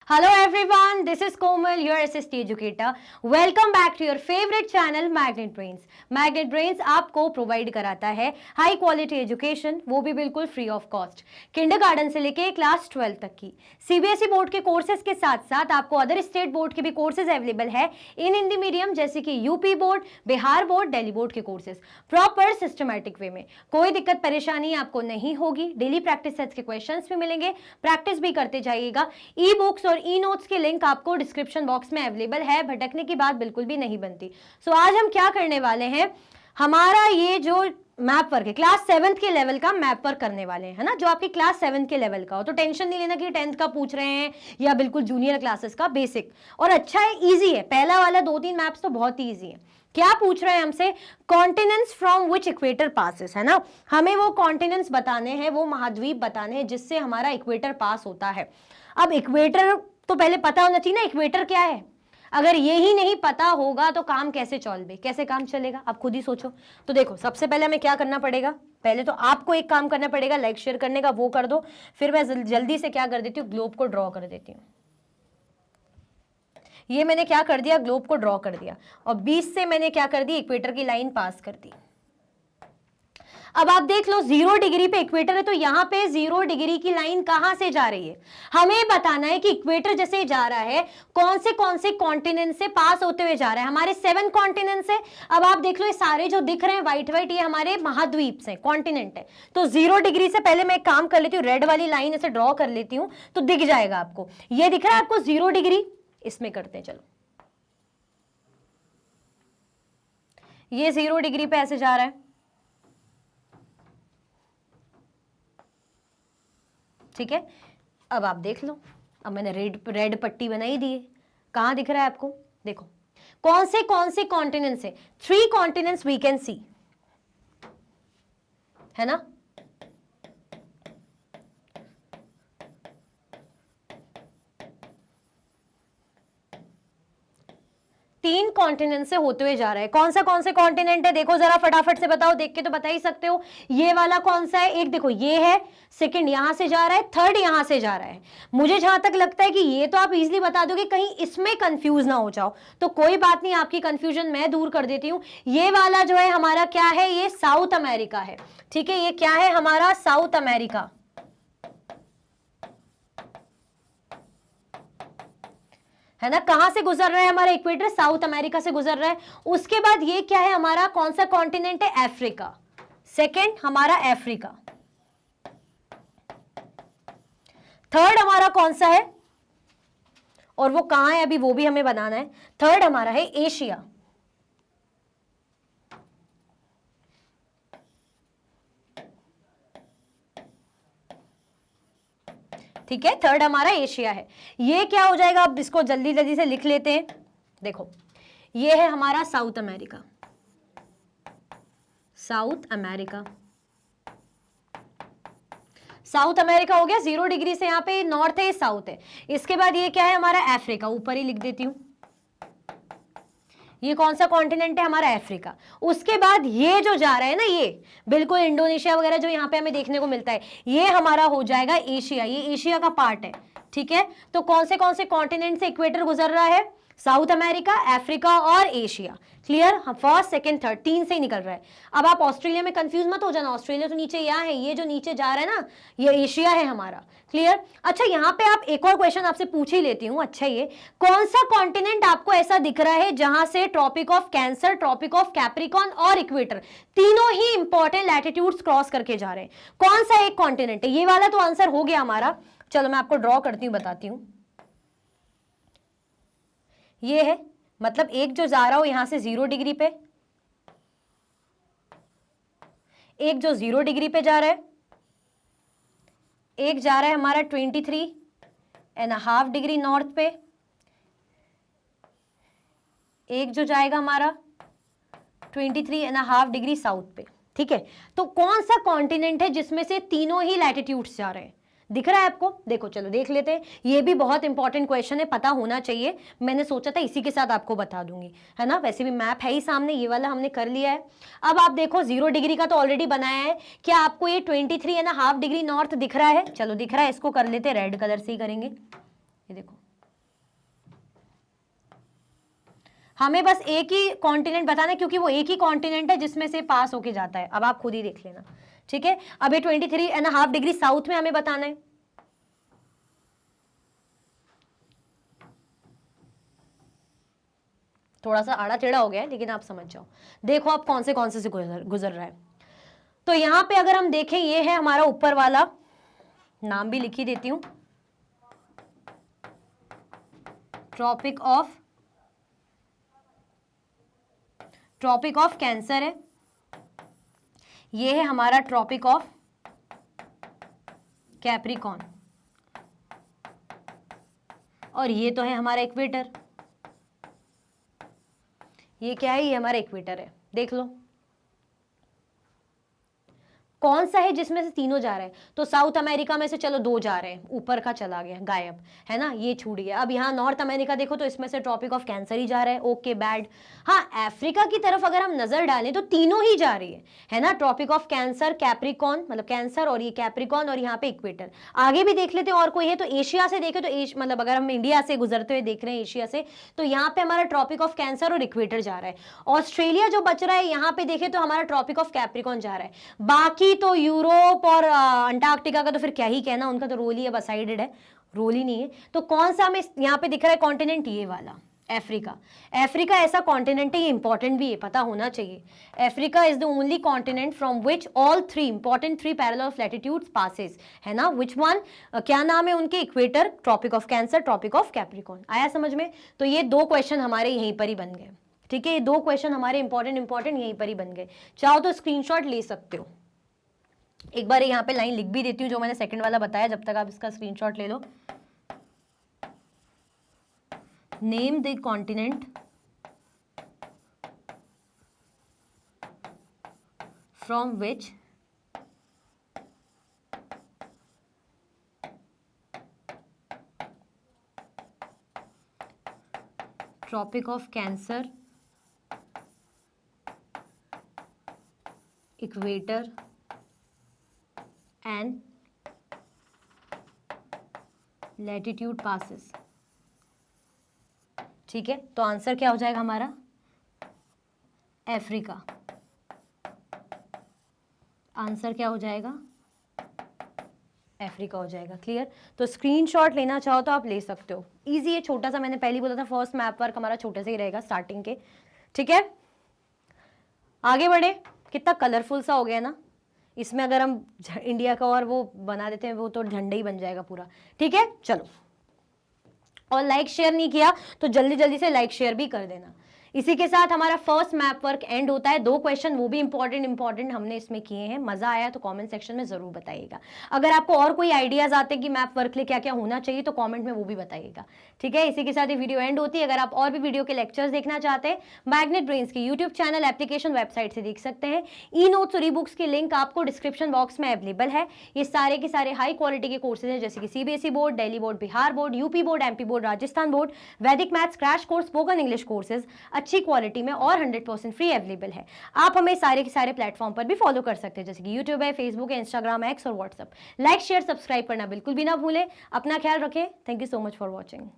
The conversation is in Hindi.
Hello everyone, this is Komal, your SST educator. Welcome back to your favorite channel Magnet Brains. Magnet Brains आपको प्रोवाइड कराता है हाई क्वालिटी एजुकेशन, वो भी बिल्कुल फ्री ऑफ कॉस्ट। किंडरगार्टन से लेके क्लास 12 तक की सीबीएसई बोर्ड के कोर्सेज के साथ साथ आपको अदर स्टेट बोर्ड के भी कोर्सेज अवेलेबल है इन हिंदी मीडियम, जैसे कि UP board, Bihar board, Delhi board के कोर्सेज प्रॉपर सिस्टमैटिक वे में। कोई दिक्कत परेशानी आपको नहीं होगी। डेली प्रैक्टिस सेट्स के क्वेश्चंस भी मिलेंगे, प्रैक्टिस भी करते जाइएगा। ई बुक्स और ई नोट्स के लिंक आपको डिस्क्रिप्शन बॉक्स में अवेलेबल है, भटकने की बात बिल्कुल भी नहीं बनती। सो आज हम क्या करने वाले हैं, हमारा ये जो मैप वर्क है क्लास 7th के लेवल का मैप वर्क करने वाले हैं, है ना, जो आपकी क्लास 7 के लेवल का हो। तो टेंशन नहीं लेना कि 10th का पूछ रहे हैं या बिल्कुल जूनियर क्लासेस का, बेसिक और अच्छा है, इजी है। पहला वाला 2-3 मैप्स तो बहुत ही ईजी है। क्या पूछ रहे हैं हमसे, continents from which equator passes, है ना, हमें वो कॉन्टिनेंट्स बताने हैं, वो महाद्वीप बताने हैं जिससे हमारा इक्वेटर पास होता है। अब इक्वेटर तो पहले पता होना चाहिए ना, इक्वेटर क्या है। अगर ये ही नहीं पता होगा तो काम कैसे चल कैसे काम चलेगा, आप खुद ही सोचो। तो देखो, सबसे पहले हमें क्या करना पड़ेगा, पहले तो आपको एक काम करना पड़ेगा, लाइक शेयर करने का, वो कर दो। फिर मैं जल्दी से क्या कर देती हूँ, ग्लोब को ड्रॉ कर देती हूँ। ये मैंने क्या कर दिया, ग्लोब को ड्रॉ कर दिया, और 20 से मैंने क्या कर दी, इक्वेटर की लाइन पास कर दी। अब आप देख लो, 0 डिग्री पे इक्वेटर है, तो यहां पे 0 डिग्री की लाइन कहां से जा रही है, हमें बताना है कि इक्वेटर जैसे जा रहा है कौन से कॉन्टिनेंट से पास होते हुए जा रहा है। हमारे 7 कॉन्टिनेंट्स है। अब आप देख लो, ये सारे जो दिख रहे हैं व्हाइट व्हाइट, ये हमारे महाद्वीप से कॉन्टिनेंट है। तो 0 डिग्री से पहले मैं एक काम कर लेती हूँ, रेड वाली लाइन ऐसे ड्रॉ कर लेती हूँ, तो दिख जाएगा आपको। ये दिख रहा है आपको 0 डिग्री, इसमें करते हैं, चलो। ये 0 डिग्री पे ऐसे जा रहा है, ठीक है। अब आप देख लो, अब मैंने रेड पट्टी बनाई दी है। कहां दिख रहा है आपको, देखो कौन से कॉन्टिनेंट्स है, 3 कॉन्टिनेंट्स वी कैन सी, है ना। तीन कॉन्टिनेंट से होते हुए जा रहा है। कौन से कॉन्टिनेंट है, देखो जरा फटाफट से बताओ, देख के तो बता ही सकते हो। ये वाला कौन सा है, एक देखो ये है, सेकंड यहां से जा रहा है, थर्ड यहां से जा रहा है। मुझे जहां तक लगता है कि ये तो आप इजीली बता दोगे, कहीं इसमें कंफ्यूज ना हो जाओ, तो कोई बात नहीं, आपकी कंफ्यूजन मैं दूर कर देती हूं। ये वाला जो है हमारा क्या है, ये साउथ अमेरिका है, ठीक है। ये क्या है हमारा, साउथ अमेरिका, है ना। कहां से गुजर रहा है हमारा इक्वेटर, साउथ अमेरिका से गुजर रहा है। उसके बाद ये क्या है हमारा, कौन सा कॉन्टिनेंट है, अफ्रीका। सेकंड हमारा अफ्रीका। थर्ड हमारा कौन सा है, और वो कहां है अभी वो भी हमें बनाना है। थर्ड हमारा है एशिया, ठीक है। थर्ड हमारा एशिया है। ये क्या हो जाएगा, अब इसको जल्दी जल्दी से लिख लेते हैं। देखो, ये है हमारा south America, south America, south America हो गया। 0 डिग्री से यहाँ पे नॉर्थ है, साउथ है। इसके बाद ये क्या है हमारा, अफ्रीका, ऊपर ही लिख देती हूं। ये कौन सा कॉन्टिनेंट है हमारा, अफ्रीका। उसके बाद ये जो जा रहा है ना, ये बिल्कुल इंडोनेशिया वगैरह जो यहाँ पे हमें देखने को मिलता है, ये हमारा हो जाएगा एशिया, ये एशिया का पार्ट है, ठीक है। तो कौन से कॉन्टिनेंट से इक्वेटर गुजर रहा है, साउथ अमेरिका, अफ्रीका और Asia. Clear, first second third 3 से ही निकल रहा है। अब आप ऑस्ट्रेलिया में कंफ्यूज मत हो जाना, ऑस्ट्रेलिया तो नीचे यहाँ है, ये जो नीचे जा रहा है ना, ये एशिया है हमारा। क्लियर। अच्छा, यहाँ पे आप एक और क्वेश्चन आपसे पूछ ही लेती हूँ। अच्छा, ये कौन सा कॉन्टिनेंट आपको ऐसा दिख रहा है जहां से Tropic of Cancer, Tropic of Capricorn और इक्वेटर तीनों ही इंपॉर्टेंट लैटिट्यूड्स क्रॉस करके जा रहे हैं? कौन सा एक कॉन्टिनेंट है, ये वाला तो आंसर हो गया हमारा। चलो मैं आपको ड्रॉ करती हूँ, बताती हूँ। ये है, मतलब एक जो जा रहा हो यहां से 0 डिग्री पे, एक जो 0 डिग्री पे जा रहा है, एक जा रहा है हमारा 23.5 डिग्री नॉर्थ पे, एक जो जाएगा हमारा 23.5 डिग्री साउथ पे, ठीक है। तो कौन सा कॉन्टिनेंट है जिसमें से तीनों ही लैटिट्यूड्स जा रहे हैं, दिख रहा है आपको? देखो चलो देख लेते हैं। ये भी बहुत इंपॉर्टेंट क्वेश्चन है, पता होना चाहिए। मैंने सोचा था इसी के साथ आपको बता दूंगी, है ना। वैसे भी मैप है ही सामने, ये वाला हमने कर लिया है। अब आप देखो 0 डिग्री का तो ऑलरेडी बनाया है। क्या आपको ये 23.5 डिग्री नॉर्थ दिख रहा है? चलो दिख रहा है, इसको कर लेते, रेड कलर से ही करेंगे। ये देखो हमें बस एक ही कॉन्टिनेंट बताना है, क्योंकि वो एक ही कॉन्टिनेंट है जिसमें से पास होके जाता है। अब आप खुद ही देख लेना, ठीक है। अब ये 23.5 डिग्री साउथ में हमें बताना है। थोड़ा सा आड़ा टेढ़ा हो गया है, लेकिन आप समझ जाओ। देखो आप कौन से गुजर रहा है। तो यहां पे अगर हम देखें, ये है हमारा ऊपर वाला, नाम भी लिख ही देती हूं, ट्रॉपिक ऑफ कैंसर है। ये है हमारा ट्रॉपिक ऑफ कैप्रिकॉर्न, और ये तो है हमारा इक्वेटर। ये क्या है? ये हमारा इक्वेटर है। देख लो कौन सा है जिसमें से तीनों जा रहे हैं। तो साउथ अमेरिका में से चलो 2 जा रहे हैं, ऊपर का चला गया, गायब है ना, ये छूट गया। अब यहाँ नॉर्थ अमेरिका देखो तो इसमें से ट्रॉपिक ऑफ कैंसर ही जा रहा है, ओके बैड। हाँ, अफ्रीका की तरफ अगर हम नजर डालें तो तीनों ही जा रही है ना, ट्रॉपिक ऑफ कैंसर, कैप्रिकॉर्न मतलब कैंसर, और ये कैप्रिकॉर्न, और यहाँ पे इक्वेटर। आगे भी देख लेते हैं और कोई है। तो एशिया से देखे तो मतलब अगर हम इंडिया से गुजरते हुए देख रहे हैं एशिया से, तो यहाँ पे हमारा ट्रॉपिक ऑफ कैंसर और इक्वेटर जा रहा है। ऑस्ट्रेलिया जो बच रहा है यहाँ पे देखे तो हमारा ट्रॉपिक ऑफ कैप्रिकॉर्न जा रहा है। बाकी तो यूरोप और अंटार्कटिका का तो फिर क्या ही कहना, उनका तो रोल ही अब असाइडेड है, रोल ही नहीं है। तो कौन सा हमें यहाँ पे दिख रहा है कॉन्टिनेंट? ये वाला, अफ्रीका। अफ्रीका ऐसा कॉन्टिनेंट है, ये इंपॉर्टेंट भी है, पता होना चाहिए। Africa is the only continent from which all 3 important 3 parallel of latitudes passes, है ना। Which one? क्या नाम है उनके? Equator, Tropic of Cancer, Tropic of Capricorn. आया समझ में? तो ये 2 क्वेश्चन हमारे यहीं पर ही बन गए, ठीक है। ये 2 क्वेश्चन हमारे इंपॉर्टेंट यहीं पर ही बन गए। चाहो तो स्क्रीनशॉट ले सकते हो। एक बार यहाँ पे लाइन लिख भी देती हूँ जो मैंने सेकंड वाला बताया, जब तक आप इसका स्क्रीनशॉट ले लो। Name the continent from which tropic of cancer, equator and latitude passes, ठीक है। तो आंसर क्या हो जाएगा हमारा? अफ्रीका। आंसर क्या हो जाएगा? अफ्रीका हो जाएगा। क्लियर? तो स्क्रीनशॉट लेना चाहो तो आप ले सकते हो, इजी है, छोटा सा। मैंने पहले बोला था फर्स्ट मैप वर्क हमारा छोटे से ही रहेगा स्टार्टिंग के, ठीक है। आगे बढ़े। कितना कलरफुल सा हो गया ना, इसमें अगर हम इंडिया का और वो बना देते हैं, वो तो झंडा ही बन जाएगा पूरा, ठीक है। चलो, और लाइक शेयर नहीं किया तो जल्दी जल्दी से लाइक शेयर भी कर देना। इसी के साथ हमारा फर्स्ट मैप वर्क एंड होता है। 2 क्वेश्चन वो भी इंपॉर्टेंट हमने इसमें किए हैं। मजा आया तो कमेंट सेक्शन में जरूर बताइएगा। अगर आपको और कोई आइडियाज आते हैं कि मैप वर्क लिए क्या क्या होना चाहिए तो कमेंट में वो भी बताइएगा, ठीक है। इसी के साथ ये वीडियो एंड होती है। अगर आप और भी वीडियो के लेक्चर्स देखना चाहते हैं, मैग्नेट ब्रेन्स के यूट्यूब चैनल, एप्लीकेशन, वेबसाइट से देख सकते हैं। ई नोट्स और ई बुक्स की लिंक आपको डिस्क्रिप्शन बॉक्स में अवेलेबल है। ये सारे के सारे हाई क्वालिटी के कोर्सेज हैं, जैसे कि CBSE board, Delhi board, Bihar board, UP board, MP board, Rajasthan board, Vedic maths crash course, spoken English courses अच्छी क्वालिटी में और 100% फ्री अवेलेबल है। आप हमें सारे के सारे प्लेटफॉर्म पर भी फॉलो कर सकते हैं, जैसे कि यूट्यूब है, फेसबुक है, इंस्टाग्राम, एक्स और व्हाट्सएप। लाइक शेयर सब्सक्राइब करना बिल्कुल भी ना भूलें। अपना ख्याल रखें। Thank you so much for watching.